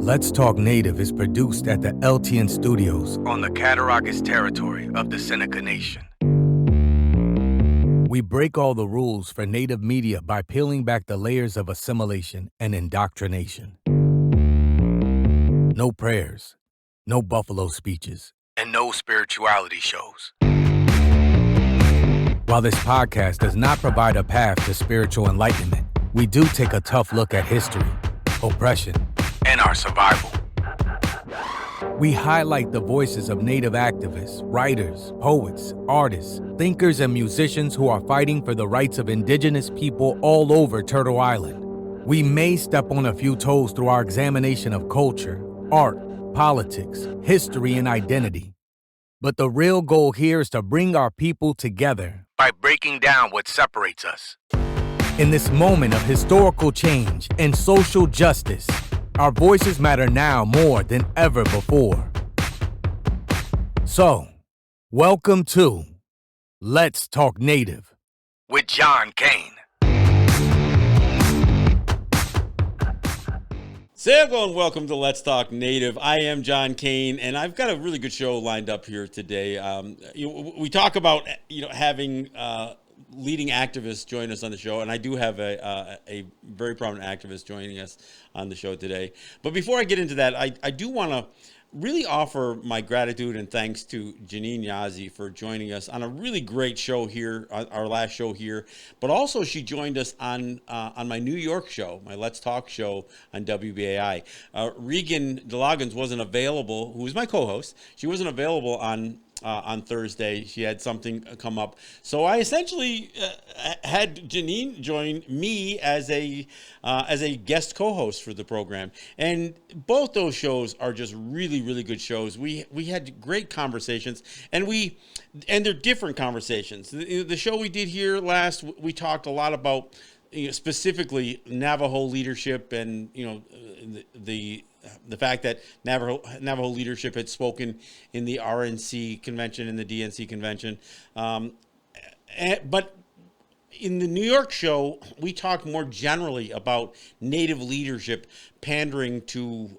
Let's Talk Native is produced at the LTN Studios on the Cattaraugus territory of the Seneca Nation. We break all the rules for Native media by peeling back the layers of assimilation and indoctrination. No prayers, no buffalo speeches, and no spirituality shows. While this podcast does not provide a path to spiritual enlightenment, we do take a tough look at history, oppression, and our survival. We highlight the voices of Native activists, writers, poets, artists, thinkers, and musicians who are fighting for the rights of Indigenous people all over Turtle Island. We may step on a few toes through our examination of culture, art, politics, history, and identity. But the real goal here is to bring our people together by breaking down what separates us. In this moment of historical change and social justice, our voices matter now more than ever before. So, welcome to Let's Talk Native with John Kane. Say hello and welcome to Let's Talk Native. I am John Kane, and I've got a really good show lined up here today. We talk about having leading activists join us on the show, and I do have a very prominent activist joining us on the show today. But before I get into that, I do want to really offer my gratitude and thanks to Janine Yazzie for joining us on a really great show here, our last show here. But also she joined us on my New York show, my Let's Talk show on WBAI. Regan DeLoggins wasn't available, who was my co-host. She wasn't available on Thursday. She had something come up. So I essentially had Janine join me as a guest co-host for the program. And both those shows are just really, really good shows. We had great conversations, and they're different conversations. The show we did here last, we talked a lot about specifically Navajo leadership and the fact that Navajo leadership had spoken in the RNC convention and the DNC convention. But in the New York show, we talked more generally about Native leadership pandering to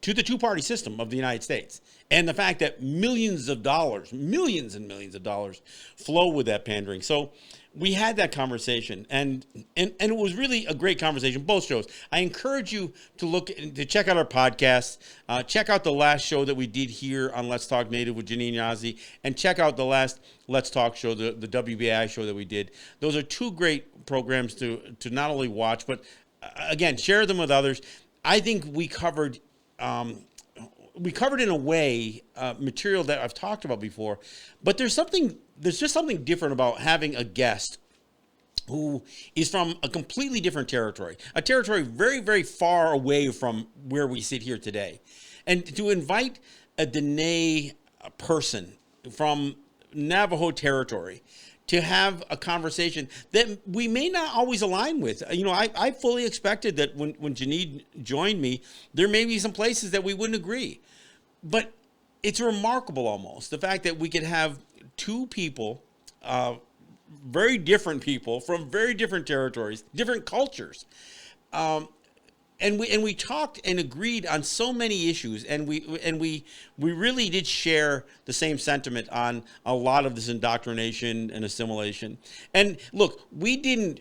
the two-party system of the United States, and the fact that millions and millions of dollars flow with that pandering. So we had that conversation, and it was really a great conversation, both shows. I encourage you to check out our podcasts, check out the last show that we did here on Let's Talk Native with Janine Yazzie, and check out the last Let's Talk show, the WBI show that we did. Those are two great programs to not only watch, but again, share them with others. I think we covered in a way material that I've talked about before, but there's just something different about having a guest who is from a completely different territory, a territory very, very far away from where we sit here today. And to invite a Dene person from Navajo territory to have a conversation that we may not always align with. I fully expected that when Janine joined me, there may be some places that we wouldn't agree. But it's remarkable almost, the fact that we could have two people, very different people from very different territories, different cultures. And we talked and agreed on so many issues, and we really did share the same sentiment on a lot of this indoctrination and assimilation. And look, we didn't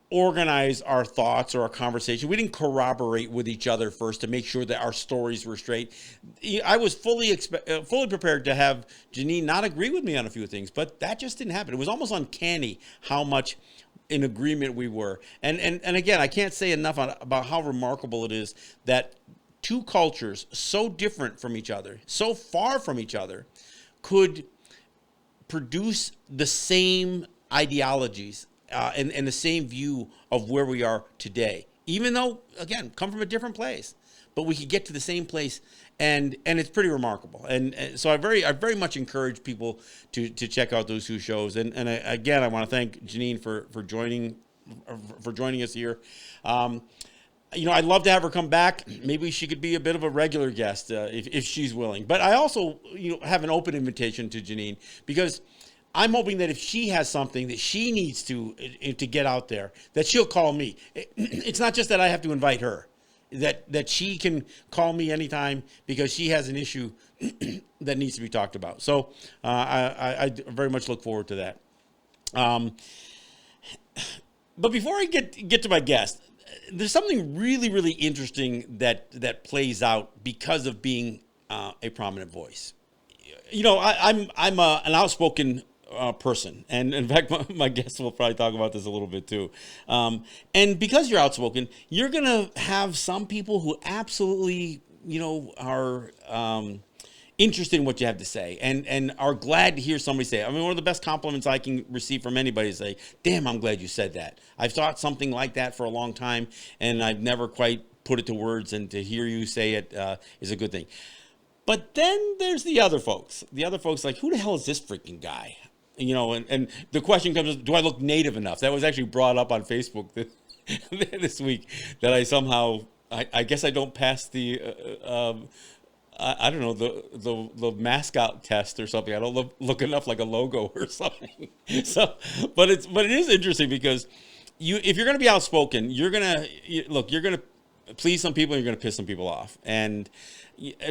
organize our thoughts or our conversation. We didn't corroborate with each other first to make sure that our stories were straight. I was fully prepared to have Janine not agree with me on a few things, but that just didn't happen. It was almost uncanny how much in agreement we were. And again, I can't say enough about how remarkable it is that two cultures so different from each other, so far from each other, could produce the same ideologies and the same view of where we are today, even though, again, come from a different place, but we could get to the same place, and it's pretty remarkable. And so I very much encourage people to check out those two shows. And again, I want to thank Janine for joining us here. I'd love to have her come back. Maybe she could be a bit of a regular guest if she's willing. But I also have an open invitation to Janine, because I'm hoping that if she has something that she needs to get out there, that she'll call me. It's not just that I have to invite her. that she can call me anytime because she has an issue that needs to be talked about. So I very much look forward to that. But before I get to my guest, there's something really, really interesting that plays out because of being a prominent voice. You know, I'm an outspoken person, and in fact, my guests will probably talk about this a little bit too. And because you're outspoken, you're gonna have some people who absolutely, you know, are interested in what you have to say and are glad to hear somebody say it. I mean, one of the best compliments I can receive from anybody is say, damn, I'm glad you said that. I've thought something like that for a long time and I've never quite put it to words, and to hear you say it is a good thing. But then there's the other folks like, who the hell is this freaking guy? You know, and the question comes, do I look native enough? That was actually brought up on Facebook this week, that I somehow, I guess I don't pass the, I don't know, the mascot test or something. I don't look enough like a logo or something. So, but it is interesting because if you're going to be outspoken, you're going to please some people and you're going to piss some people off. And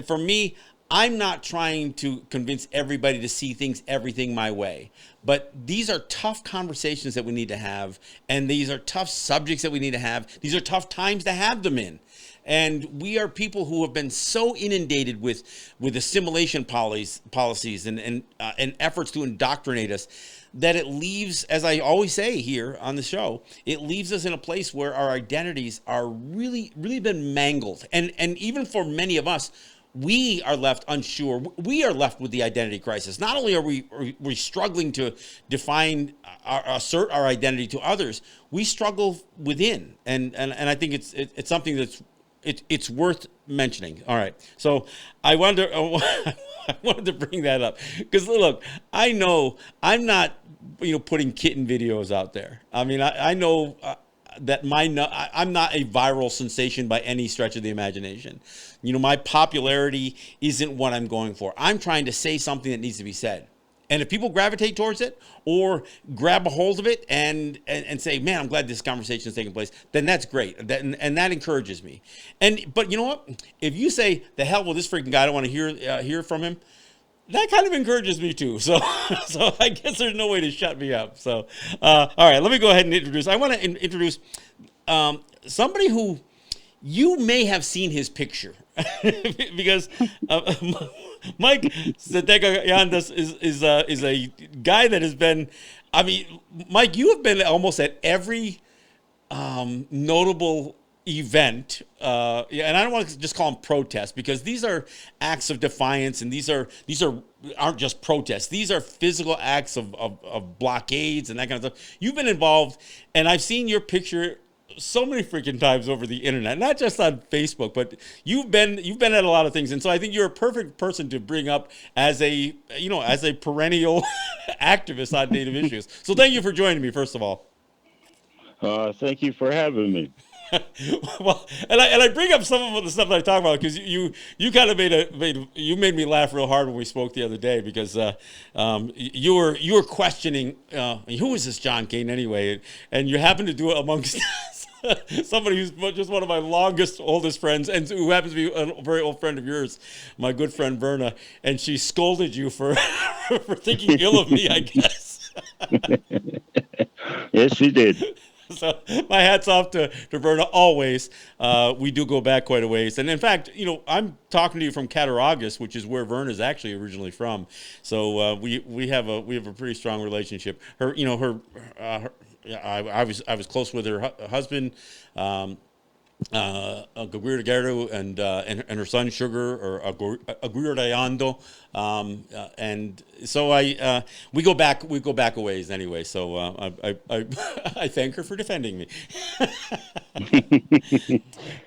for me, I'm not trying to convince everybody to see everything my way, but these are tough conversations that we need to have. And these are tough subjects that we need to have. These are tough times to have them in. And we are people who have been so inundated with assimilation policies and efforts to indoctrinate us that it leaves, as I always say here on the show, it leaves us in a place where our identities are really, really been mangled. And even for many of us, we are left unsure. We are left with the identity crisis. Not only are we struggling to define, assert our identity to others, we struggle within. And I think it's something that's it's worth mentioning. All right, so I wanted to bring that up because look, I know I'm not putting kitten videos out there. I mean, I know that I'm not a viral sensation by any stretch of the imagination. My popularity isn't what I'm going for. I'm trying to say something that needs to be said. And if people gravitate towards it or grab a hold of it and say, man, I'm glad this conversation is taking place, then that's great. And that encourages me. But you know what? If you say, the hell with this freaking guy, I don't want to hear from him, that kind of encourages me too. So I guess there's no way to shut me up. So, all right, let me go ahead and introduce. I want to introduce somebody who you may have seen his picture because Mike Sahtekaientes is a guy that has been. I mean, Mike, you have been almost at every notable event, and I don't want to just call them protests because these are acts of defiance, and these aren't just protests. These are physical acts of blockades and that kind of stuff. You've been involved, and I've seen your picture so many freaking times over the internet, not just on Facebook, but you've been at a lot of things, and so I think you're a perfect person to bring up as a perennial activist on Native issues. So thank you for joining me, first of all. Thank you for having me. Well, and I bring up some of the stuff that I talk about because you kind of made me laugh real hard when we spoke the other day because you were questioning who is this John Kane anyway, and you happened to do it amongst somebody who's just one of my oldest friends, and who happens to be a very old friend of yours, my good friend Verna, and she scolded you for for thinking ill of me, I guess. Yes, she did. So my hat's off to Verna always. We do go back quite a ways. And in fact, I'm talking to you from Cattaraugus, which is where Verna is actually originally from. So we have a pretty strong relationship. I was close with her husband, Aguirre Guerrero, and her son Sugar, or Aguirre Ando, and so we go back a ways anyway. So I thank her for defending me.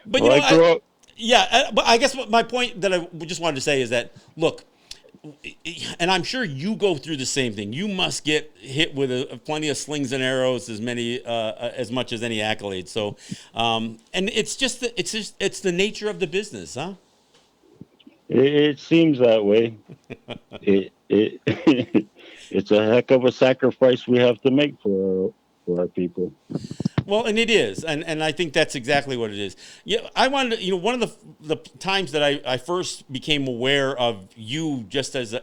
But but I guess my point that I just wanted to say is that look. And I'm sure you go through the same thing. You must get hit with plenty of slings and arrows, as much as any accolades. So, and it's the nature of the business, huh? It seems that way. It's a heck of a sacrifice we have to make for our people. Well, and it is, and I think that's exactly what it is. Yeah, I wanted to, one of the times that I first became aware of you just as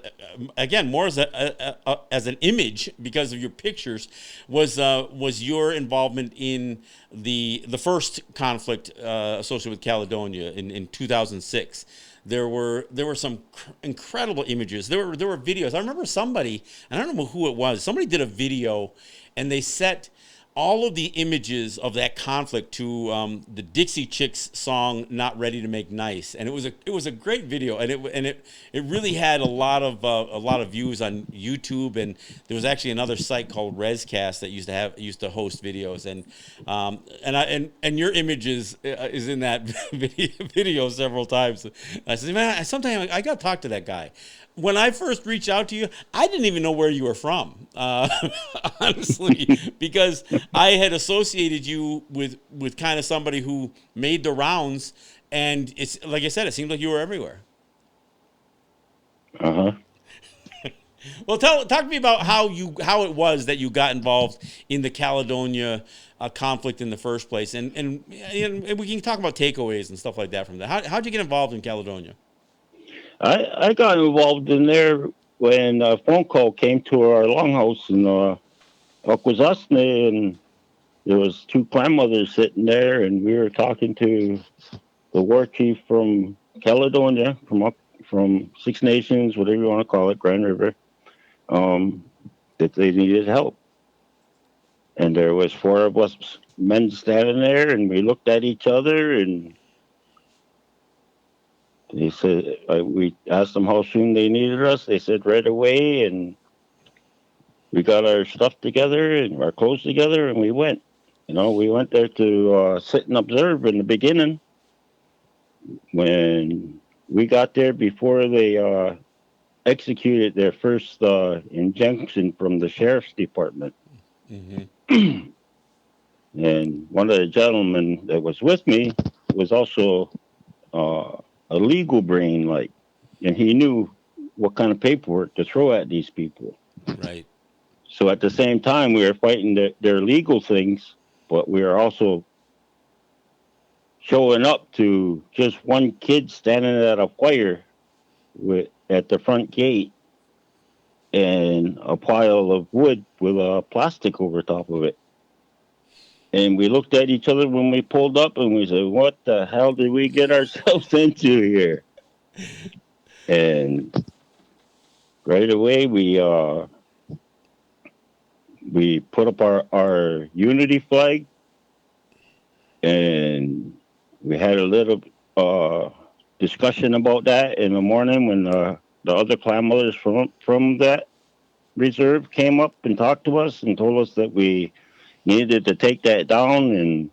again more as as an image because of your pictures was your involvement in the first conflict associated with Caledonia in 2006. There were some incredible images. There were videos. I remember somebody, and I don't know who it was. Somebody did a video, and they set all of the images of that conflict to the Dixie Chicks song "Not Ready to Make Nice," and it was a great video, and it really had a lot of views on YouTube, and there was actually another site called Rescast that used to host videos, and your image is in that video several times. I said, man, sometime I got to talk to that guy. When I first reached out to you, I didn't even know where you were from, honestly, because I had associated you with kind of somebody who made the rounds, and it's like I said, it seemed like you were everywhere. Well, talk to me about how it was that you got involved in the Caledonia conflict in the first place, and we can talk about takeaways and stuff like that from that. How'd you get involved in Caledonia? I got involved in there when a phone call came to our longhouse in Akwesasne, and there was two grandmothers sitting there, and we were talking to the war chief from Caledonia, from Six Nations, whatever you want to call it, Grand River, that they needed help. And there was four of us men standing there, and we looked at each other, and they said, we asked them how soon they needed us. They said right away, and we got our stuff together and our clothes together, and we went. We went there to sit and observe in the beginning. When we got there, before they executed their first injunction from the sheriff's department. Mm-hmm. And one of the gentlemen that was with me was also a legal brain, and he knew what kind of paperwork to throw at these people. Right. So at the same time, we were fighting their legal things, but we were also showing up to just one kid standing at a fire at the front gate and a pile of wood with a plastic over top of it. And we looked at each other when we pulled up, and we said, what the hell did we get ourselves into here? And right away, we put up our unity flag, and we had a little discussion about that in the morning when the other clan mothers from that reserve came up and talked to us and told us that we needed to take that down, and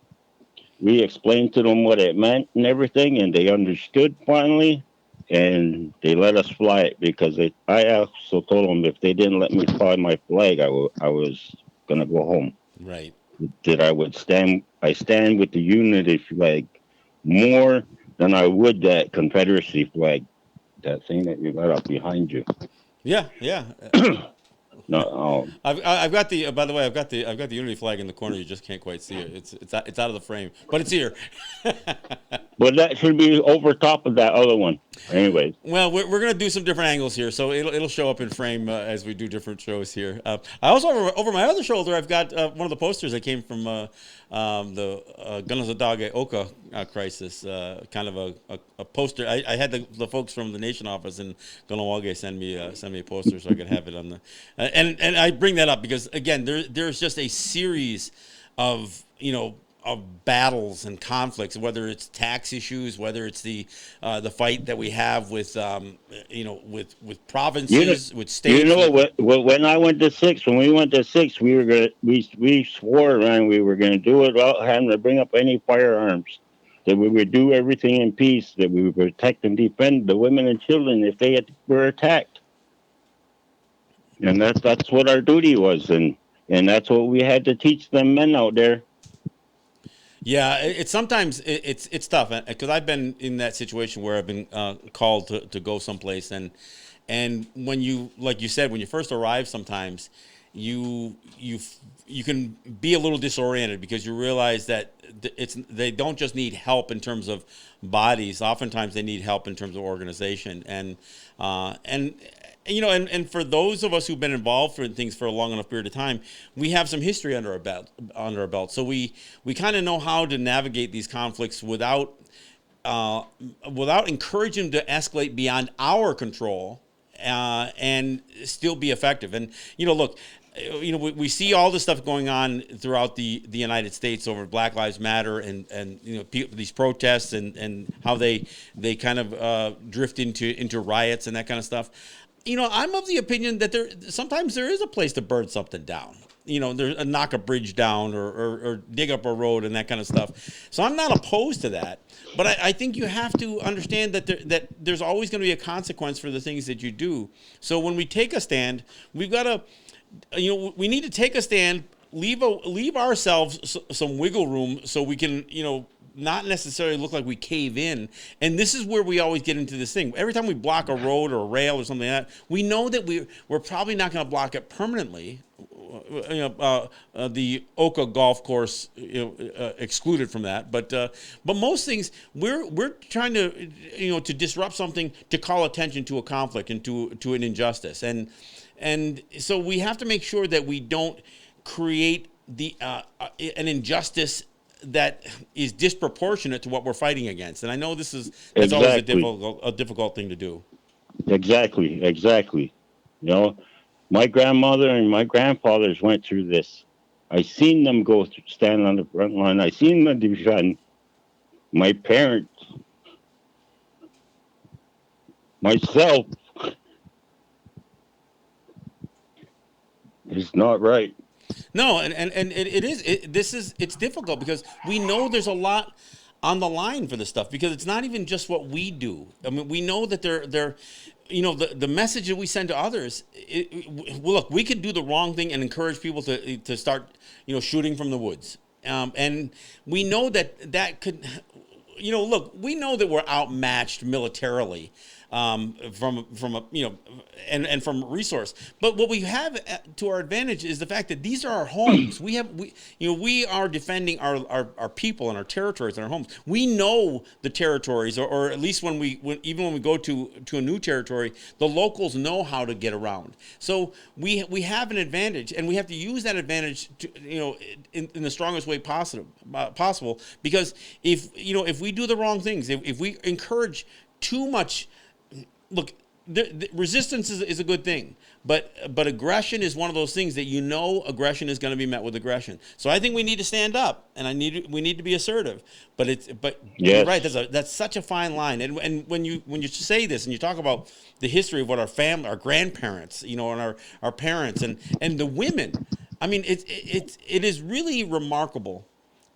we explained to them what it meant and everything, and they understood finally, and they let us fly it, because I also told them if they didn't let me fly my flag, I was going to go home. Right. That I stand with the unity flag more than I would that Confederacy flag, that thing that you got up behind you. Yeah. No, I've got the. By the way, I've got the unity flag in the corner. You just can't quite see it. It's out of the frame, but it's here. But that should be over top of that other one. Anyways. Well, we're gonna do some different angles here, so it'll show up in frame as we do different shows here. I also over my other shoulder, I've got one of the posters that came from the Genocide Oka crisis. Kind of a poster. I had the folks from the Nation office in Ganawage send me a poster so I could have it on the. And I bring that up because again, there's just a series of of battles and conflicts, whether it's tax issues, whether it's the fight that we have with with provinces, with states. When I went to six, when we went to six, we swore, man, we were gonna do it without having to bring up any firearms. That we would do everything in peace. That we would protect and defend the women and children if they were attacked. And that's what our duty was, and that's what we had to teach them men out there. Yeah, it's sometimes it's tough because I've been in that situation where I've been called to go someplace, and when you, like you said, when you first arrive, sometimes you can be a little disoriented because you realize that they don't just need help in terms of bodies. Oftentimes they need help in terms of organization, and and for those of us who've been involved in things for a long enough period of time, we have some history under our belt. So we kind of know how to navigate these conflicts without encouraging them to escalate beyond our control, and still be effective. And look, we see all this stuff going on throughout the United States over Black Lives Matter and these protests and how they kind of drift into riots and that kind of stuff. I'm of the opinion that sometimes there is a place to burn something down. Knock a bridge down or dig up a road and that kind of stuff. So I'm not opposed to that, but I think you have to understand that there's always going to be a consequence for the things that you do. So when we take a stand, we've got to, we need to take a stand, leave ourselves some wiggle room so we can, not necessarily look like we cave in. And this is where we always get into this thing. Every time we block a road or a rail or something like that, we know that we're probably not going to block it permanently. The Oka golf course, excluded from that. But most things we're trying to, to disrupt something, to call attention to a conflict and to an injustice. And so we have to make sure that we don't create an injustice that is disproportionate to what we're fighting against. And I know that's Exactly. always a difficult thing to do. Exactly. My grandmother and my grandfathers went through this. I seen them stand on the front line. I seen them defend my parents, myself. It's not right. No, and it's difficult because we know there's a lot on the line for this stuff, because it's not even just what we do. I mean, we know that they're the message that we send to others. Look, we could do the wrong thing and encourage people to start shooting from the woods, and we know that could. Look, we know that we're outmatched militarily, from and from resource. But what we have to our advantage is the fact that these are our homes. We are defending our people and our territories and our homes. We know the territories, or at least when we go to a new territory, the locals know how to get around. So we have an advantage, and we have to use that advantage to, in the strongest way possible. Because if we do the wrong things, if we encourage too much. Look, the resistance is a good thing, but aggression is one of those things that aggression is going to be met with aggression. So I think we need to stand up, and we need to be assertive. But Yes. You're right. That's such a fine line. And when you say this and you talk about the history of what our grandparents, and our parents and the women, I mean, it is really remarkable.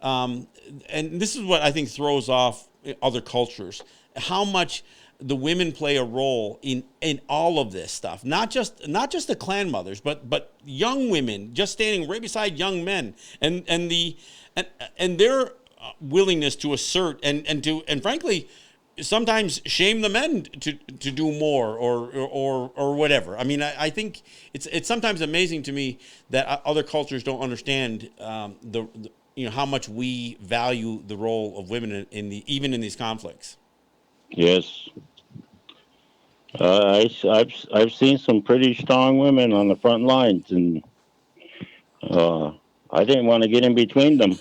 And this is what I think throws off other cultures, how much the women play a role in all of this stuff. Not just the clan mothers, but young women just standing right beside young men, and their willingness to assert and frankly sometimes shame the men to do more or whatever. I mean, I think it's sometimes amazing to me that other cultures don't understand how much we value the role of women even in these conflicts. Yes. I've seen some pretty strong women on the front lines, and I didn't want to get in between them.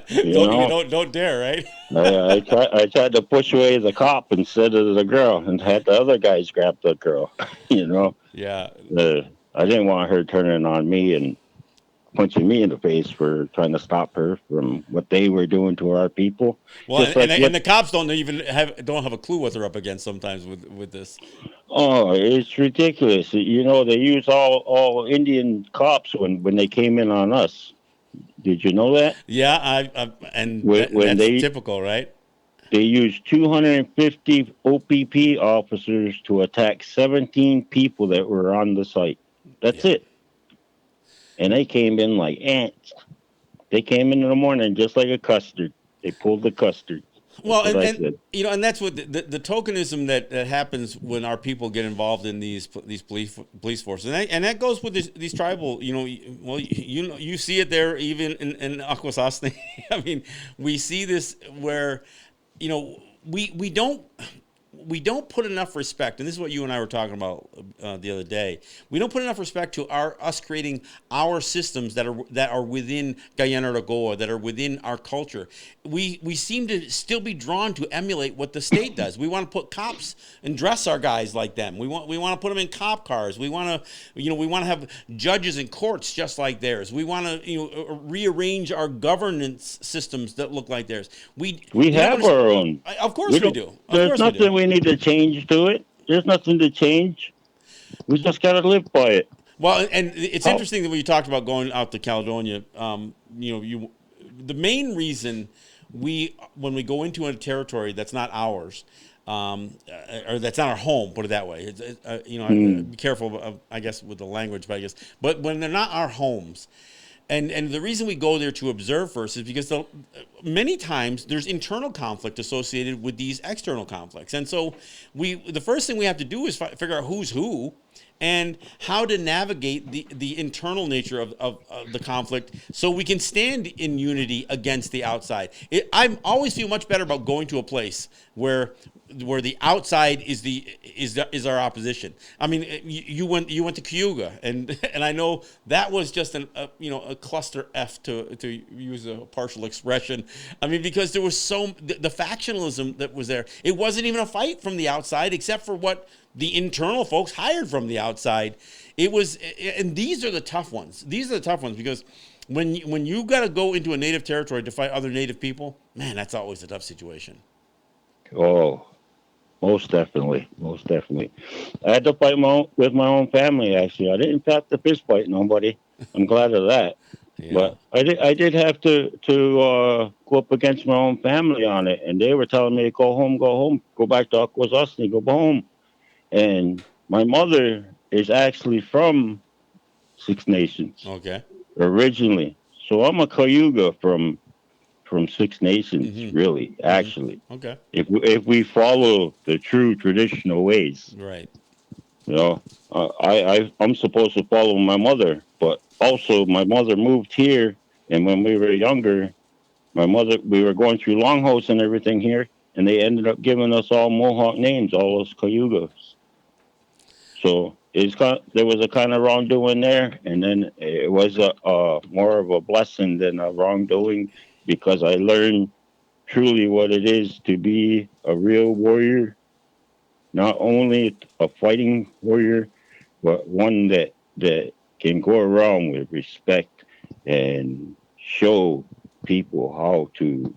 Don't dare, right? I tried to push away the cop instead of the girl, and had the other guys grab the girl. Yeah. I didn't want her turning on me and punching me in the face for trying to stop her from what they were doing to our people. Well, and the cops don't have a clue what they're up against sometimes with this. Oh, it's ridiculous. They use all Indian cops when they came in on us. Did you know that? Yeah, that's typical, right? They used 250 OPP officers to attack 17 people that were on the site. That's it. And they came in like ants. They came in the morning just like a custard. They pulled the custard. Well, That's what I and said. you know, and that's what the tokenism that happens when our people get involved in these police forces, and that goes with these tribal. You know, well, you know, you see it there even in Akwesasne. I mean, we see this where, you know, we don't put enough respect, and this is what you and I were talking about the other day. We don't put enough respect to us creating our systems that are within Guyana or Goa, that are within our culture. We seem to still be drawn to emulate what the state does. We want to put cops and dress our guys like them. We want to put them in cop cars. We want to have judges in courts just like theirs. We want to rearrange our governance systems that look like theirs. We we have our own. Of course we do. Of There's course we do. nothing we need to change to it. There's nothing to change. We just got to live by it. Well, and it's interesting that when you talked about going out to Caledonia, the main reason when we go into a territory that's not ours, or that's not our home, put it that way. Be careful, I guess, with the language, but when they're not our homes. And the reason we go there to observe first is because many times there's internal conflict associated with these external conflicts. And so the first thing we have to do is figure out who's who and how to navigate the internal nature of the conflict so we can stand in unity against the outside. I always feel much better about going to a place where the outside is our opposition. I mean, you went to Cayuga, and I know that was just a cluster F to use a partial expression. I mean, because there was the factionalism that was there. It wasn't even a fight from the outside, except for what the internal folks hired from the outside. It was, and these are the tough ones. These are the tough ones because when you got to go into a native territory to fight other native people, man, that's always a tough situation. Oh. Most definitely. I had to fight with my own family. Actually, I didn't have to fist fight nobody. I'm glad of that. Yeah. But I did have to go up against my own family on it, and they were telling me to go home, go back to Akwesasne, go home. And my mother is actually from Six Nations. Okay. Originally, so I'm a Cayuga from Six Nations, really, actually. Okay. If we follow the true traditional ways, right? You know, I'm supposed to follow my mother, but also my mother moved here, and when we were younger, we were going through Longhouse and everything here, and they ended up giving us all Mohawk names, all those Cayugas. So there was a kind of wrongdoing there, and then it was more of a blessing than a wrongdoing. Because I learned truly what it is to be a real warrior, not only a fighting warrior, but one that can go around with respect and show people how to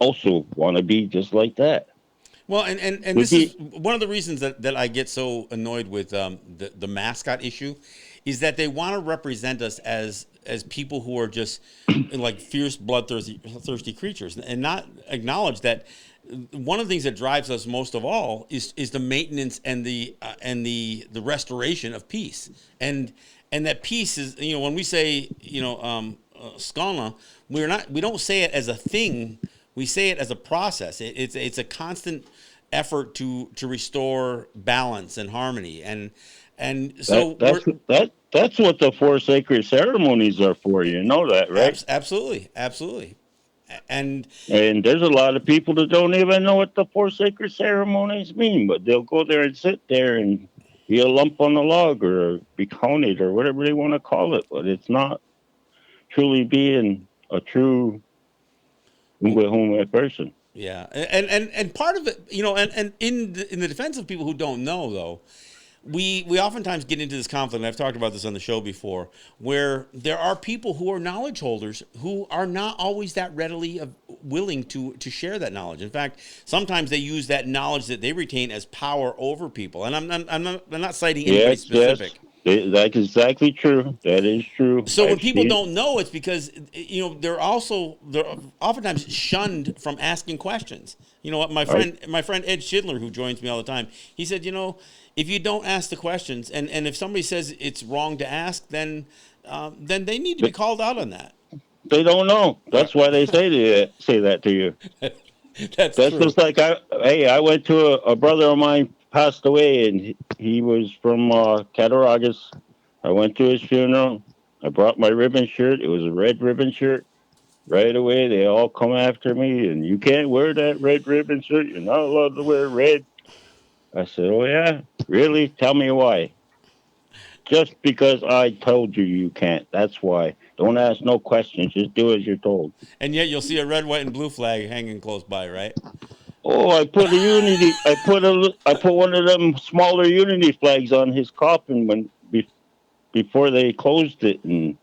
also want to be just like that. Well, and this is one of the reasons that I get so annoyed with the mascot issue is that they want to represent us as people who are just like fierce, bloodthirsty creatures, and not acknowledge that one of the things that drives us most of all is the maintenance and the restoration of peace, and that peace is, when we say skana, we don't say it as a thing, we say it as a process. It's a constant effort to restore balance and harmony, and so that's what the 4 sacred ceremonies are for. You know that, right? Absolutely. And there's a lot of people that don't even know what the 4 sacred ceremonies mean, but they'll go there and sit there and be a lump on the log or be counted or whatever they want to call it. But it's not truly being a true Uwe person. Yeah, and part of it, and in the defense of people who don't know, though, we oftentimes get into this conflict, and I've talked about this on the show before, where there are people who are knowledge holders who are not always that readily willing to share that knowledge. In fact, sometimes they use that knowledge that they retain as power over people. And I'm not citing anybody specific. Yes. That's exactly true. That is true. So when people don't know, it's because they're oftentimes shunned from asking questions. You know what, my friend Ed Schindler, who joins me all the time, he said, if you don't ask the questions, and if somebody says it's wrong to ask, then they need to be called out on that. They don't know. That's why they say that to you. That's That's true. just like I went to a brother of mine passed away, and he was from Cattaraugus. I went to his funeral. I brought my ribbon shirt. It was a red ribbon shirt. Right away, they all come after me, and you can't wear that red ribbon shirt. You're not allowed to wear red. I said, "Oh yeah, really? Tell me why." Just because I told you you can't. That's why. Don't ask no questions. Just do as you're told. And yet you'll see a red, white, and blue flag hanging close by, right? Oh, I put a unity. I put one of them smaller unity flags on his coffin before they closed it, and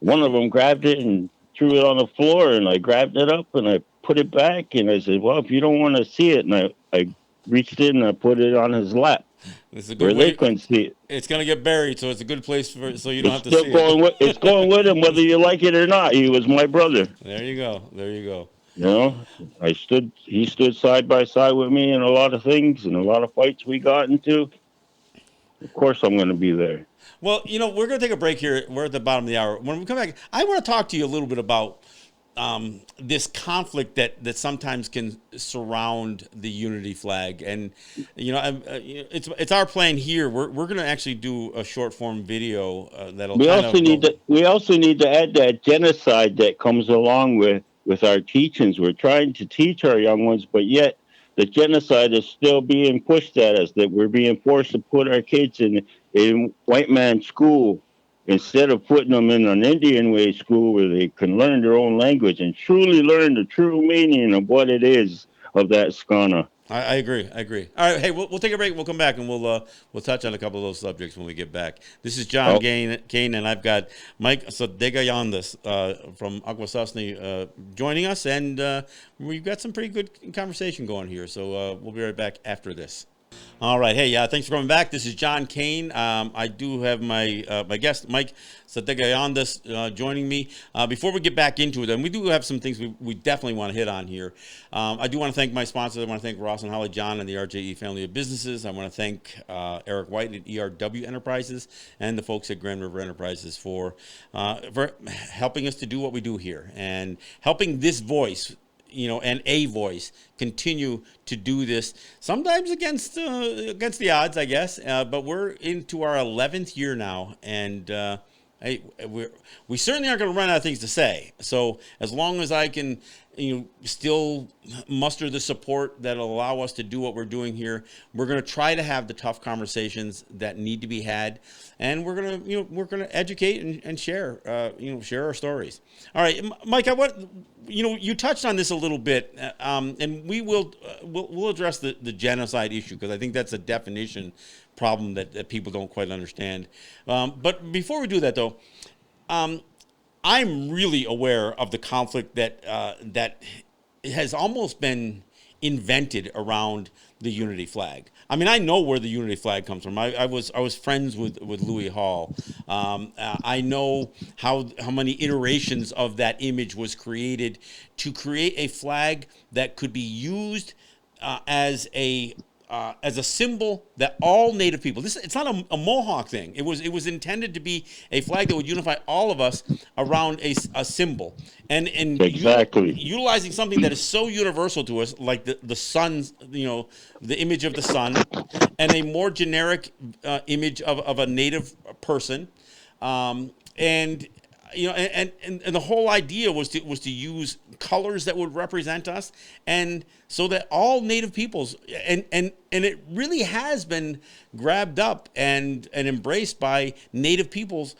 one of them grabbed it and threw it on the floor, and I grabbed it up and I put it back, and I said, "Well, if you don't want to see it," and I reached in and I put it on his lap It's a where good they way. couldn't see it. It's gonna get buried, so it's a good place for so you don't It's have to still see it. it's going with him whether you like it or not. He was my brother. There you go. There you go. You know, he stood side by side with me in a lot of things and a lot of fights we got into. Of course, I'm going to be there. Well, we're going to take a break here. We're at the bottom of the hour. When we come back, I want to talk to you a little bit about this conflict that sometimes can surround the unity flag. And, it's our plan here. We're going to actually do a short form video that'll We also need to add that genocide that comes along with our teachings. We're trying to teach our young ones, but yet the genocide is still being pushed at us, that we're being forced to put our kids in white man school instead of putting them in an Indian way school where they can learn their own language and truly learn the true meaning of what it is of that skana. I agree. I agree. All right. Hey, we'll take a break. We'll come back and we'll touch on a couple of those subjects when we get back. This is John Kane, and I've got Mike Sahtekaientes from Akwesasne joining us, and we've got some pretty good conversation going here. So we'll be right back after this. All right. Hey, thanks for coming back. This is John Kane. I do have my guest, Mike Sahtekaientes, joining me. Before we get back into it, and we do have some things we definitely want to hit on here. I do want to thank my sponsors. I want to thank Ross and Holly John and the RJE family of businesses. I want to thank Eric White at ERW Enterprises and the folks at Grand River Enterprises for helping us to do what we do here and helping this voice, and a voice continue to do this, sometimes against the odds, I guess. But we're into our 11th year now, and we certainly aren't going to run out of things to say. So as long as I can, still muster the support that'll allow us to do what we're doing here, we're going to try to have the tough conversations that need to be had, and we're going to educate and share, share our stories. All right, Mike, you touched on this a little bit, and we'll address the genocide issue because I think that's a definition problem that people don't quite understand. But before we do that, though, I'm really aware of the conflict that has almost been invented around the unity flag. I mean, I know where the unity flag comes from. I was friends with Louis Hall. I know how many iterations of that image was created to create a flag that could be used as a symbol that all Native people. It's not a Mohawk thing. It was intended to be a flag that would unify all of us around a symbol, and exactly utilizing something that is so universal to us, like the sun's, the image of the sun, and a more generic image of a Native person, and the whole idea was to use colors that would represent us, and so that all Native peoples, and it really has been grabbed up and embraced by Native peoples,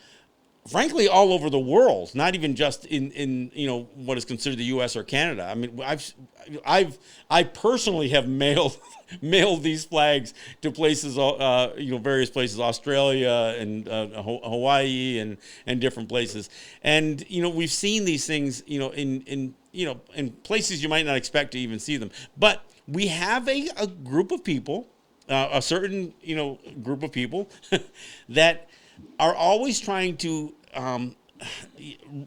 frankly, all over the world, not even just in what is considered the U.S. or Canada. I mean, I personally have mailed these flags to places, various places, Australia and Hawaii and different places, and we've seen these things, in places you might not expect to even see them, but we have a group of people, a certain group of people that are always trying to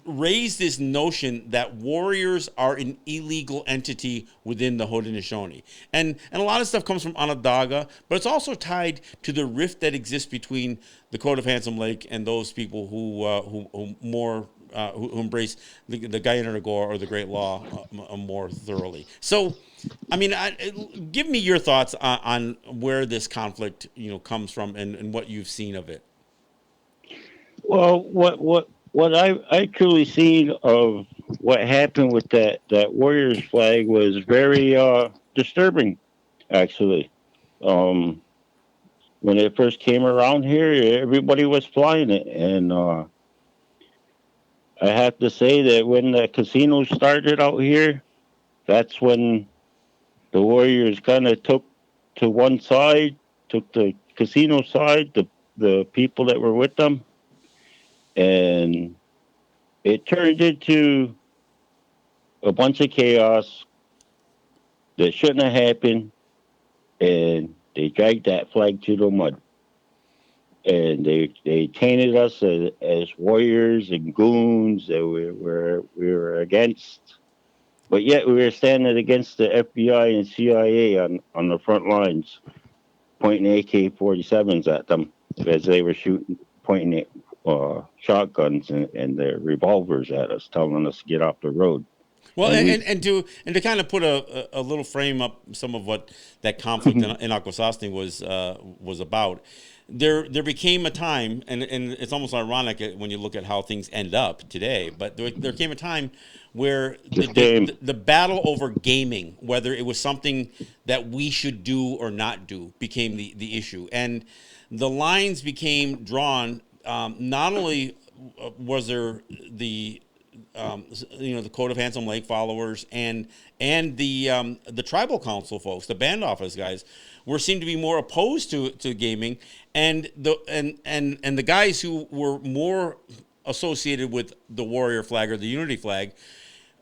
raise this notion that warriors are an illegal entity within the Haudenosaunee. And a lot of stuff comes from Onondaga, but it's also tied to the rift that exists between the Code of Handsome Lake and those people who more who embrace the Guyana Gore or the Great Law more thoroughly. So, I mean, give me your thoughts on where this conflict comes from and what you've seen of it. Well, what I truly seen of what happened with that Warriors flag was very disturbing, actually. Um, when it first came around here, everybody was flying it, and I have to say that when the casino started out here, that's when the Warriors kind of took to one side, took the casino side, the people that were with them, and it turned into a bunch of chaos that shouldn't have happened, and they dragged that flag to the mud. And they tainted us as warriors and goons that we were against, but yet we were standing against the FBI and CIA on the front lines, pointing AK-47s at them as they were pointing shotguns and their revolvers at us, telling us to get off the road. Well, and to kind of put a little frame up some of what that conflict in Akwesasne was about. There became a time, and it's almost ironic when you look at how things end up today, but there came a time where the battle over gaming, whether it was something that we should do or not do, became the issue. And the lines became drawn. Not only was there the Code of Handsome Lake followers and the tribal council folks, the band office guys, seemed to be more opposed to gaming, and the guys who were more associated with the warrior flag or the unity flag,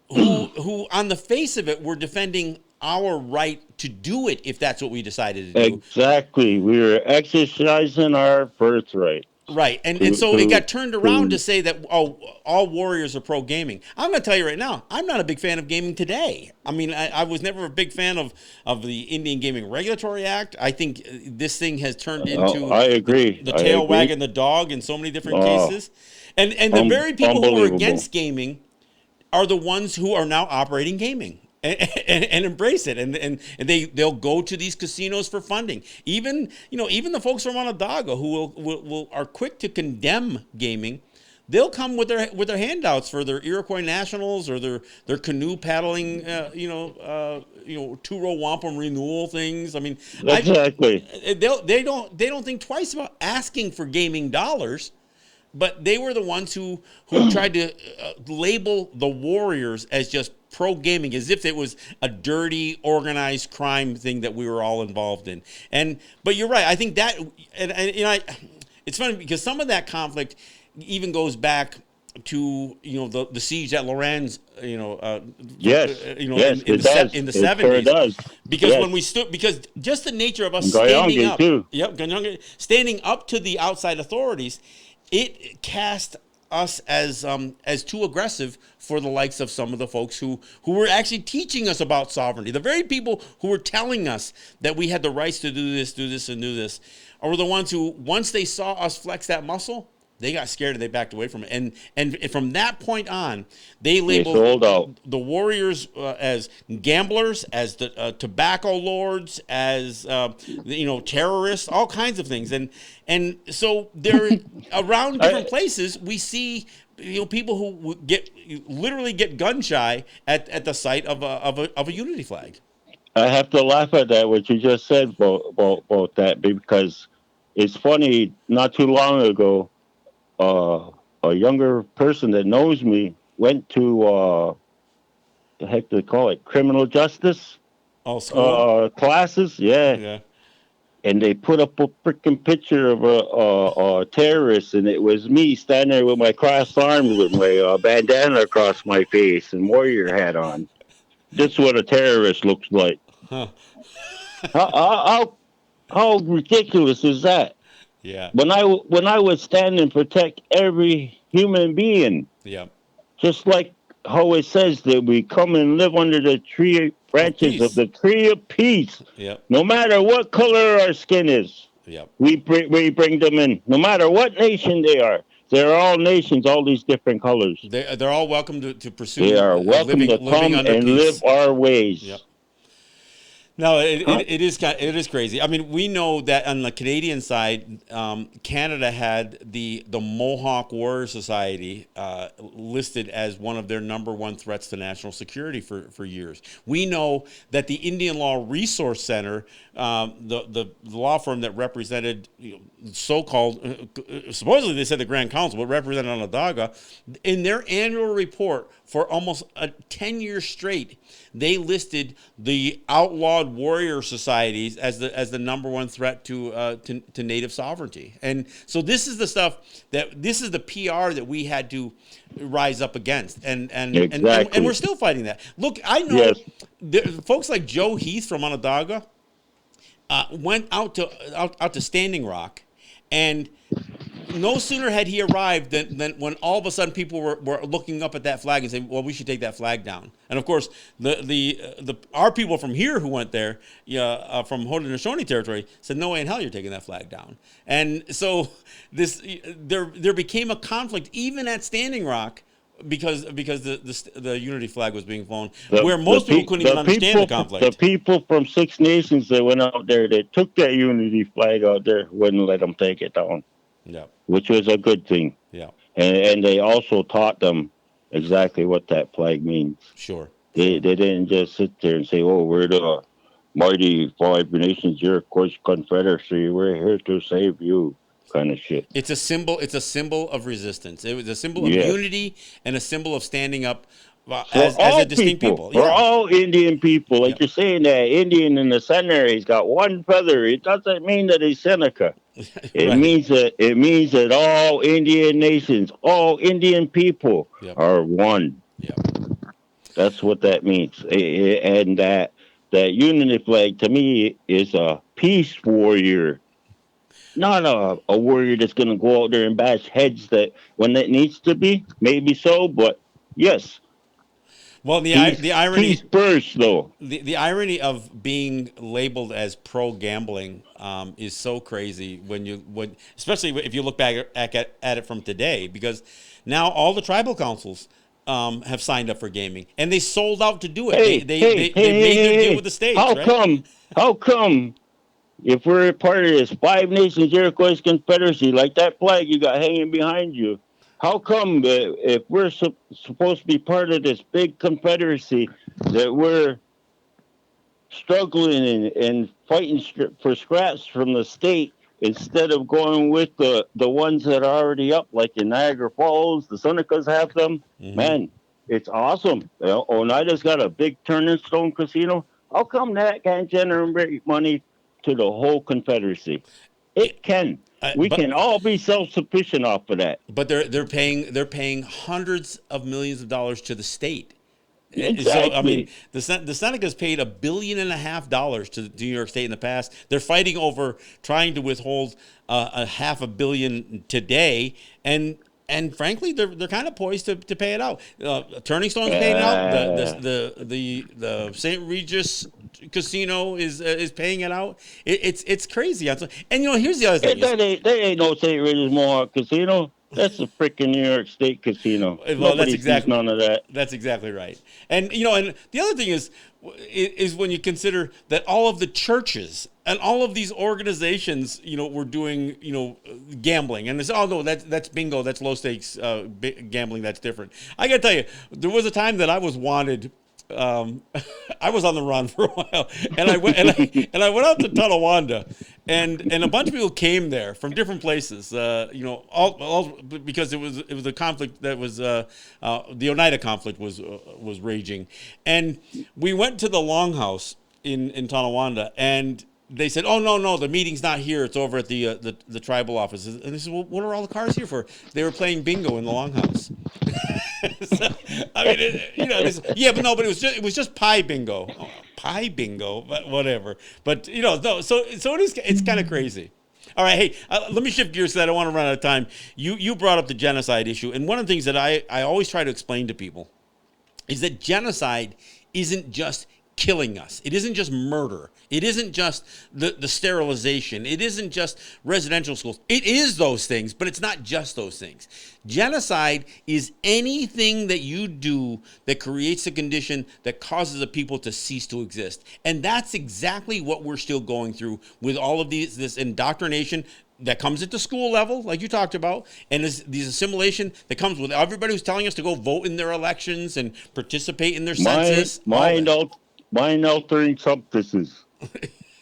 who on the face of it were defending our right to do it if that's what we decided to do. Exactly, we were exercising our birthright. Right, and so it got turned around to say that, all warriors are pro gaming. I'm going to tell you right now, I'm not a big fan of gaming today. I mean, I was never a big fan of the Indian Gaming Regulatory Act. I think this thing has turned into I agree. the tail wagging the dog in so many different cases. And the very people who are against gaming are the ones who are now operating gaming. And embrace it, and they'll go to these casinos for funding. Even the folks from Onondaga who are quick to condemn gaming, they'll come with their handouts for their Iroquois Nationals or their canoe paddling, two-row wampum renewal things. I mean, exactly. They don't think twice about asking for gaming dollars. But they were the ones who tried to label the Warriors as just pro gaming, as if it was a dirty, organized crime thing that we were all involved in. But you're right. I think that, it's funny because some of that conflict even goes back to the siege at Lorenz. In the 70s. Does. Because when we stood, because just the nature of us standing up, standing up to the outside authorities. It cast us as too aggressive for the likes of some of the folks who were actually teaching us about sovereignty. The very people who were telling us that we had the rights to do this, and do this, are the ones who, once they saw us flex that muscle, they got scared and they backed away from it. And from that point on, they labeled the Warriors as gamblers, as the tobacco lords, as terrorists, all kinds of things. And so they're around different places. We see people who literally get gun shy at the sight of a unity flag. I have to laugh at that what you just said about that, because it's funny. Not too long ago, a younger person that knows me went to the heck do they call it, criminal justice classes, yeah. And they put up a freaking picture of a terrorist, and it was me standing there with my crossed arms with my bandana across my face and warrior hat on. This is what a terrorist looks like. Huh. How ridiculous is that? Yeah. When I would stand and protect every human being. Yeah. Just like how it says that we come and live under the branches of the tree of peace. Yep. No matter what color our skin is. Yep. We bring them in. No matter what nation they are. They're all nations, all these different colors. They're all welcome to pursue They are welcome to living come under and peace. live our ways. Yep. No, Huh? it is crazy. I mean, we know that on the Canadian side, Canada had the Mohawk War Society listed as one of their number one threats to national security for years. We know that the Indian Law Resource Center, the law firm that represented so-called, supposedly they said the Grand Council, but represented Onondaga, in their annual report for almost 10 years straight, they listed the outlawed warrior societies as the number one threat to native sovereignty. And so this is the stuff this is the PR that we had to rise up against, and we're still fighting that. Look, I know folks like Joe Heath from Onondaga went out to Standing Rock, and no sooner had he arrived than when all of a sudden people were looking up at that flag and saying, well, we should take that flag down. And of course, our people from here who went there, from Haudenosaunee territory, said, no way in hell you're taking that flag down. And so there became a conflict even at Standing Rock because the unity flag was being flown, where most people couldn't even understand the conflict. The people from Six Nations that went out there, they took that unity flag out there, wouldn't let them take it down. Yeah. Which was a good thing. Yeah. And they also taught them exactly what that flag means. Sure. They didn't just sit there and say, oh, we're the mighty Five Nations Iroquois Confederacy. We're here to save you, kind of shit. It's a symbol of resistance. It was a symbol of unity and a symbol of standing up as a distinct people. We're all Indian people. Like you're saying that Indian in the center, he's got one feather. It doesn't mean that he's Seneca. It means that all Indian nations, all Indian people are one. Yep. That's what that means. And that unity flag to me is a peace warrior, not a warrior that's going to go out there and bash heads that when it needs to be. Maybe so, but yes. Well, the irony first, though. The irony of being labeled as pro gambling is so crazy especially if you look back at it from today, because now all the tribal councils have signed up for gaming, and they sold out to do it. They made their deal with the states. How come? If we're part of this Five Nations Iroquois Confederacy, like that flag you got hanging behind you, how come if we're supposed to be part of this big confederacy that we're struggling and fighting for scraps from the state instead of going with the ones that are already up, like in Niagara Falls, the Senecas have them? Mm-hmm. Man, it's awesome. Oneida's got a big Turning-Stone casino. How come that can't generate money to the whole confederacy? It can. We can all be self-sufficient off of that. But they're paying hundreds of millions of dollars to the state. Exactly. So I mean, the Senecas paid $1.5 billion to New York State in the past. They're fighting over trying to withhold a $500 million today, and frankly, they're kind of poised to pay it out. Turning Stone's paying it out. The St. Regis Casino is paying it out. It's crazy. And here's the other thing. There ain't no St. Regis Mohawk Casino. That's a freaking New York State casino. Well, that's exactly none of that. That's exactly right. And and the other thing is when you consider that all of the churches and all of these organizations, were doing, gambling, and they say, oh no, that's bingo, that's low stakes gambling, that's different. I got to tell you, there was a time that I was wanted. I was on the run for a while, and I went out to Tonawanda, and a bunch of people came there from different places. All because it was a conflict that was the Oneida conflict was raging, and we went to the Longhouse in Tonawanda, and they said, "Oh no, the meeting's not here. It's over at the tribal offices." And they said, "Well, what are all the cars here for?" They were playing bingo in the Longhouse. So, I mean, but it was just pie bingo, pie bingo, but whatever. But so it's kind of crazy. All right, hey, let me shift gears because I don't want to run out of time. You brought up the genocide issue, and one of the things that I always try to explain to people is that genocide isn't just killing us. It isn't just murder. It isn't just the sterilization. It isn't just residential schools. It is those things, but it's not just those things. Genocide is anything that you do that creates a condition that causes a people to cease to exist. And that's exactly what we're still going through with all of this indoctrination that comes at the school level, like you talked about, and these assimilation that comes with everybody who's telling us to go vote in their elections and participate in their census. Mind-altering substances.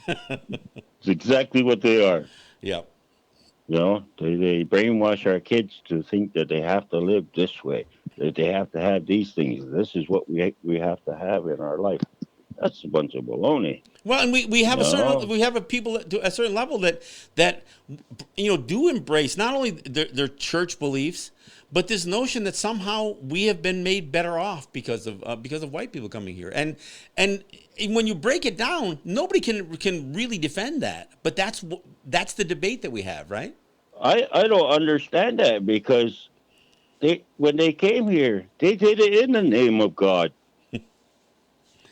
It's exactly what they are. Yeah. You know, they brainwash our kids to think that they have to live this way, that they have to have these things. This is what we have to have in our life. That's a bunch of baloney. Well, and we have a people to a certain level that do embrace not only their church beliefs, but this notion that somehow we have been made better off because of white people coming here. And when you break it down, nobody can really defend that. But that's the debate that we have, right? I don't understand that, because when they came here, they did it in the name of God.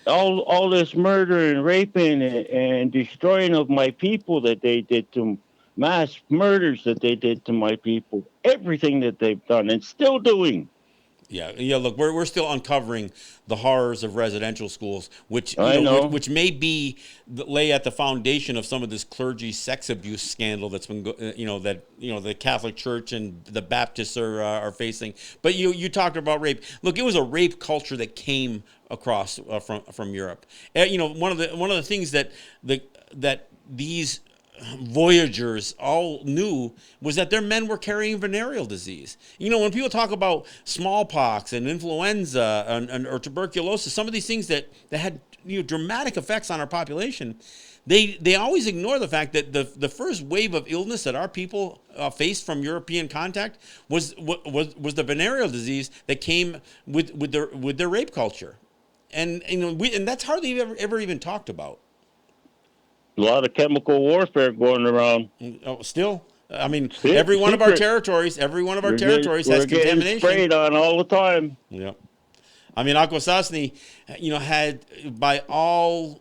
All this murder and raping and destroying of my people that they did, to mass murders that they did to my people, everything that they've done and still doing. Yeah. Look, we're still uncovering the horrors of residential schools, which which may lay at the foundation of some of this clergy sex abuse scandal that's been the Catholic Church and the Baptists are facing. But you talked about rape. Look, it was a rape culture that came across from Europe. One of the things that these voyagers all knew was that their men were carrying venereal disease. When people talk about smallpox and influenza or tuberculosis, some of these things that had dramatic effects on our population, they always ignore the fact that the first wave of illness that our people faced from European contact was the venereal disease that came with their rape culture, and that's hardly ever even talked about. A lot of chemical warfare going around. Oh, still, I mean, every one of our territories has contamination. Getting sprayed on all the time. Yeah, I mean, Akwesasne, had by all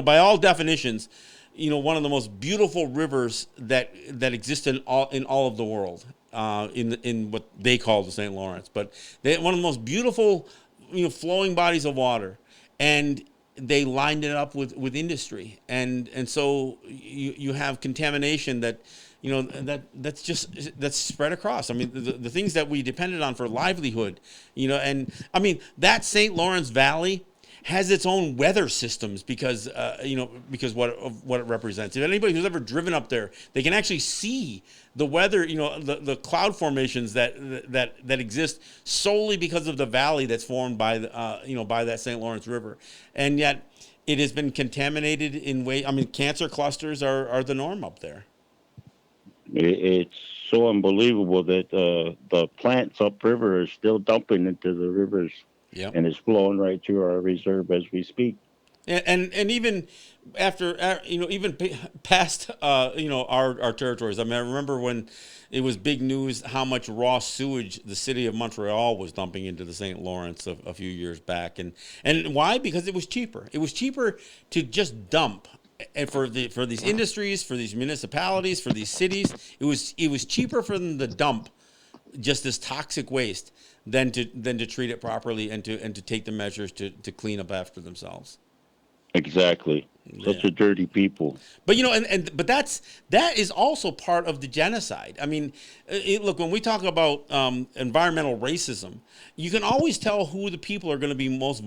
by all definitions, one of the most beautiful rivers that exist in all of the world, in what they call the St. Lawrence, but one of the most beautiful, flowing bodies of water, and they lined it up with industry, and so you have contamination that's spread across. I mean, the things that we depended on for livelihood, and I mean that St. Lawrence Valley has its own weather systems because what it represents. If anybody who's ever driven up there, they can actually see the weather, the cloud formations that exist solely because of the valley that's formed by that St. Lawrence River, and yet it has been contaminated in ways. I mean, cancer clusters are the norm up there. It's so unbelievable that the plants upriver are still dumping into the rivers. Yep. And it's flowing right through our reserve as we speak. And even after, even past, our territories. I mean, I remember when it was big news how much raw sewage the city of Montreal was dumping into the St. Lawrence a few years back. And why? Because it was cheaper. It was cheaper to just dump. And for these industries, for these municipalities, for these cities, it was cheaper for them to dump just this toxic waste than to treat it properly and to take the measures to clean up after themselves. Exactly. Such a dirty people. But but that is also part of the genocide. I mean, look, when we talk about environmental racism, you can always tell who the people are going to be most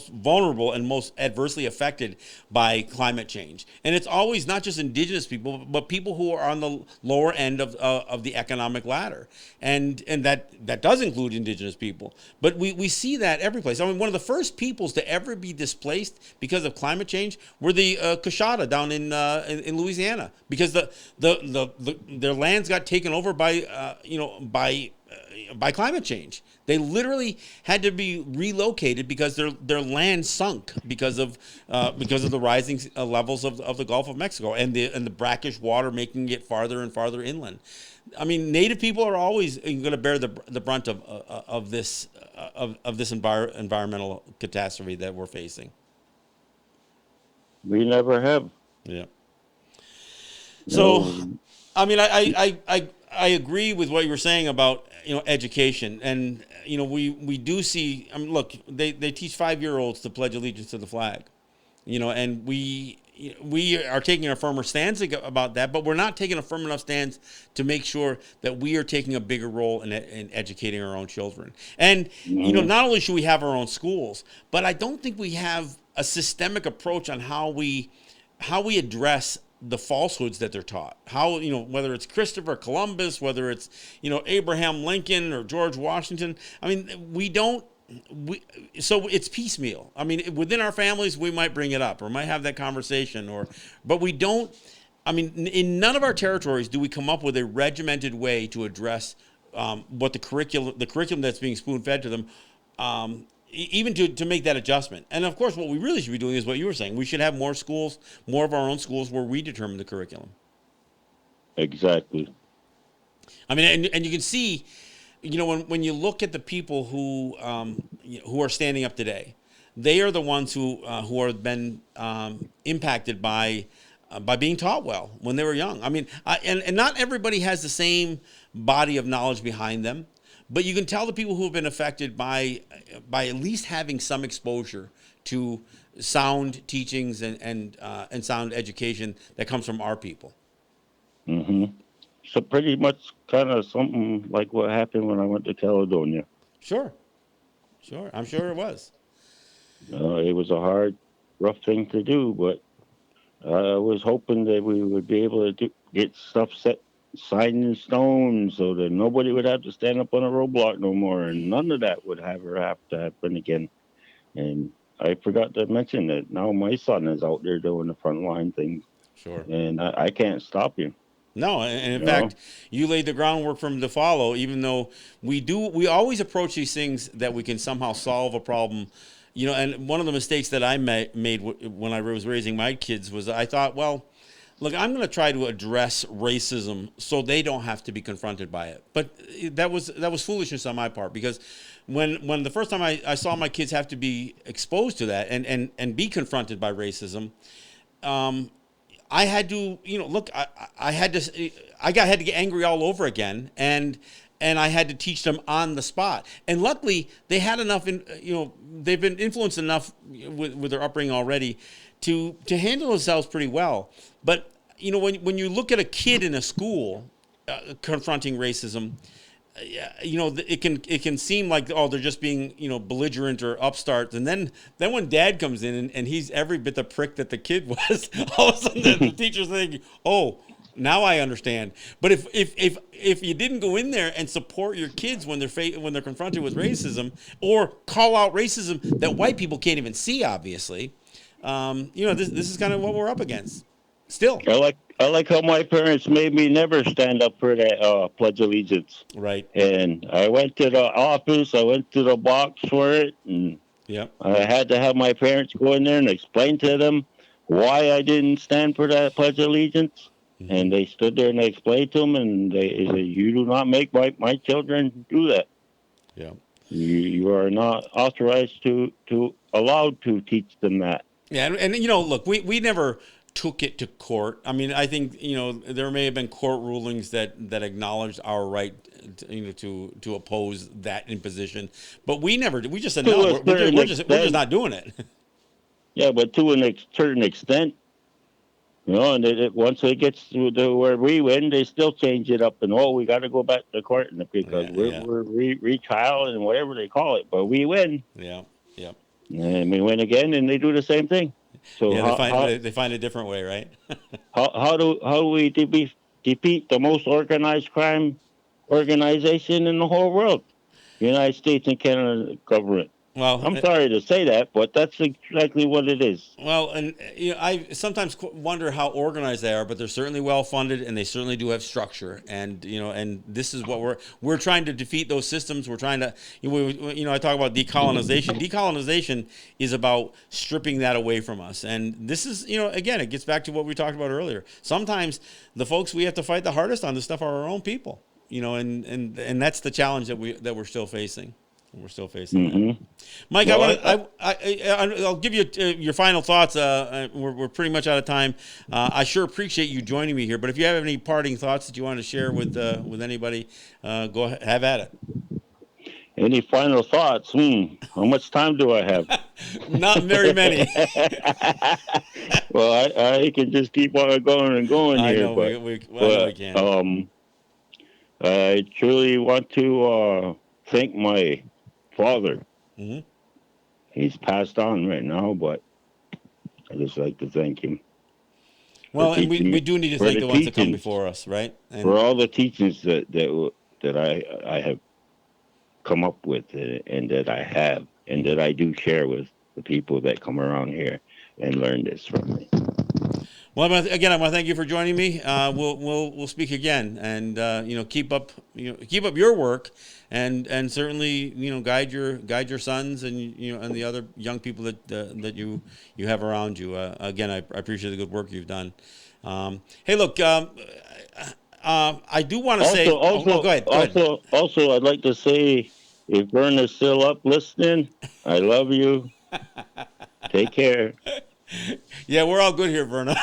vulnerable and most adversely affected by climate change. And it's always not just indigenous people, but people who are on the lower end of the economic ladder. And that does include indigenous people. But we see that every place. I mean, one of the first peoples to ever be displaced because of climate change were the Coshada down in Louisiana, because their lands got taken over by climate change. They literally had to be relocated because their land sunk because of the rising levels of the Gulf of Mexico and the brackish water making it farther and farther inland. I mean, Native people are always going to bear the brunt of this environmental catastrophe that we're facing. We never have. Yeah. So, No. I mean, I agree with what you were saying about, education, and we do see. I mean, look, they teach 5-year-olds to pledge allegiance to the flag, and we are taking a firmer stance about that, but we're not taking a firm enough stance to make sure that we are taking a bigger role in educating our own children. And not only should we have our own schools, but I don't think we have a systemic approach on how we address the falsehoods that they're taught. How, whether it's Christopher Columbus, whether it's, Abraham Lincoln or George Washington. I mean, so it's piecemeal. I mean, within our families, we might bring it up or might have that conversation, but we don't. I mean, in none of our territories do we come up with a regimented way to address what the curriculum that's being spoon fed to them, even to make that adjustment. And of course, what we really should be doing is what you were saying. We should have more schools, more of our own schools where we determine the curriculum. Exactly. I mean, and you can see, when you look at the people who are standing up today, they are the ones who have been impacted by being taught well when they were young. I mean, and not everybody has the same body of knowledge behind them, but you can tell the people who have been affected by at least having some exposure to sound teachings and sound education that comes from our people. Mm-hmm. So pretty much kind of something like what happened when I went to Caledonia. Sure. I'm sure it was. It was a hard, rough thing to do, but I was hoping that we would be able to get stuff signed in stone so that nobody would have to stand up on a roadblock no more, and none of that would ever have to happen again. And I forgot to mention that now my son is out there doing the frontline things. Sure. And I can't stop him. No, and in fact, you laid the groundwork for him to follow, even though we always approach these things that we can somehow solve a problem. And one of the mistakes that I made when I was raising my kids was I thought, well, look, I'm going to try to address racism so they don't have to be confronted by it. But that was foolishness on my part, because when the first time I saw my kids have to be exposed to that and be confronted by racism, I had to, I had to get angry all over again, and I had to teach them on the spot. And luckily, they had enough, they've been influenced enough with their upbringing already to handle themselves pretty well. But when you look at a kid in a school confronting racism, it can seem like, oh, they're just being belligerent or upstart, and then when dad comes in and he's every bit the prick that the kid was, all of a sudden the teacher's thinking, oh, now I understand. But if you didn't go in there and support your kids when they're confronted with racism, or call out racism that white people can't even see, obviously, this is kind of what we're up against. Still, I like how my parents made me never stand up for that Pledge of Allegiance. Right. And I went to the office, I went to the box for it, and I had to have my parents go in there and explain to them why I didn't stand for that Pledge of Allegiance. Mm-hmm. And they stood there and they explained to them, and they said, "You do not make my children do that. Yeah. You are not authorized to allowed to teach them that." Yeah, and look, we never took it to court. I mean, I think there may have been court rulings that acknowledged our right to oppose that imposition, but we just said no. We're just not doing it. Yeah, but to a certain extent, and once it gets to where we win, they still change it up, and we got to go back to court because we're retrial and whatever they call it, but we win. Yeah. And we win again, and they do the same thing. So they find a different way, right? how do we defeat the most organized crime organization in the whole world? The United States and Canada government. Well, I'm sorry to say that, but that's exactly what it is. well, and I sometimes wonder how organized they are, but they're certainly well funded, and they certainly do have structure. And and this is what we're trying to defeat those systems. We're trying to, I talk about decolonization. Decolonization is about stripping that away from us. And this is, again, it gets back to what we talked about earlier. Sometimes the folks we have to fight the hardest on this stuff are our own people. And that's the challenge that we're still facing. We're still facing that. Mike, well, I'll give you your final thoughts. We're pretty much out of time. I sure appreciate you joining me here. But if you have any parting thoughts that you want to share with anybody, go ahead, have at it. Any final thoughts? How much time do I have? Not very many. Well, I can just keep on going and going here. I know we can. I truly want to thank my father. Mm-hmm. He's passed on right now, but I just like to thank him. Well, and we do need to thank the ones that come before us, right? And for all the teachings that I have come up with, and that I have, and that I do share with the people that come around here and learn this from me. Well, I want to thank you for joining me. We'll speak again, and keep up your work, and certainly guide your sons and and the other young people that you have around you. Again, I appreciate the good work you've done. Hey, look, I do want to say. Go ahead. Also, I'd like to say, if Verna's still up listening, I love you. Take care. Yeah, we're all good here, Verna.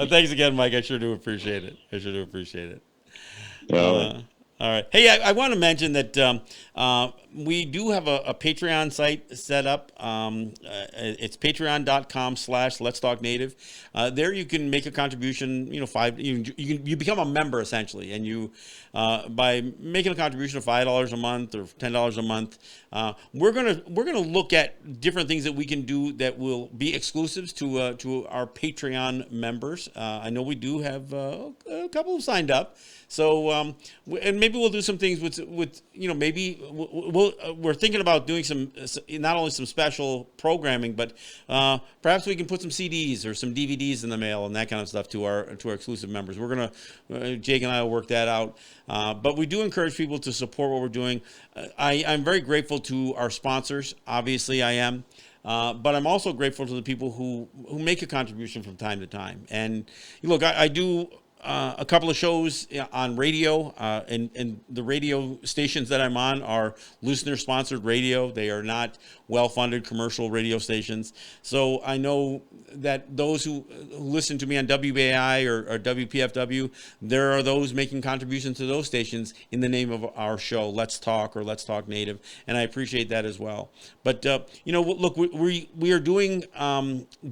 Thanks again, Mike. I sure do appreciate it. All right. Hey, I want to mention that we do have a Patreon site set up. It's patreon.com/letstalknative. There you can make a contribution. You become a member essentially, and you by making a contribution of $5 a month or $10 a month, we're gonna look at different things that we can do that will be exclusives to our Patreon members. I know we do have a couple who signed up. So, and maybe we'll do some things with maybe we're thinking about doing some, not only some special programming, but perhaps we can put some CDs or some DVDs in the mail and that kind of stuff to our exclusive members. We're gonna, Jake and I will work that out. But we do encourage people to support what we're doing. I'm very grateful to our sponsors. Obviously, I am. But I'm also grateful to the people who make a contribution from time to time. And look, I do a couple of shows on radio, and the radio stations that I'm on are listener-sponsored radio. They are not well-funded commercial radio stations. So I know that those who listen to me on WBAI or WPFW, there are those making contributions to those stations in the name of our show, Let's Talk or Let's Talk Native, and I appreciate that as well. But, look, we are doing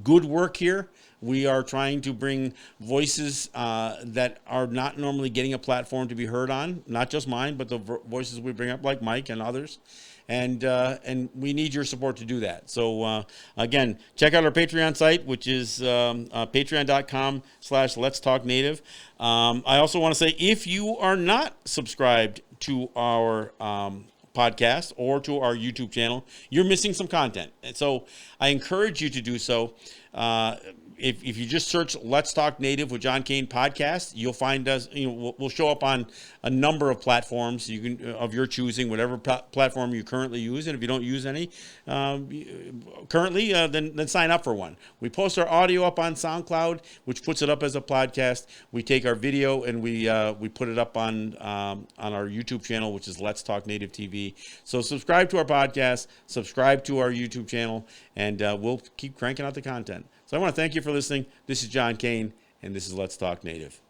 good work here. We are trying to bring voices that are not normally getting a platform to be heard on, not just mine, but the voices we bring up like Mike and others. And we need your support to do that. So, again, check out our Patreon site, which is patreon.com/letstalknative. I also want to say, if you are not subscribed to our podcast or to our YouTube channel, you're missing some content. And so I encourage you to do so. If you just search Let's Talk Native with John Kane podcast, you'll find us. We'll show up on a number of platforms you can of your choosing, whatever platform you currently use. And if you don't use any currently, then sign up for one. We post our audio up on SoundCloud, which puts it up as a podcast. We take our video and we put it up on our YouTube channel, which is Let's Talk Native TV. So subscribe to our podcast, subscribe to our YouTube channel, and we'll keep cranking out the content. So I want to thank you for listening. This is John Kane, and this is Let's Talk Native.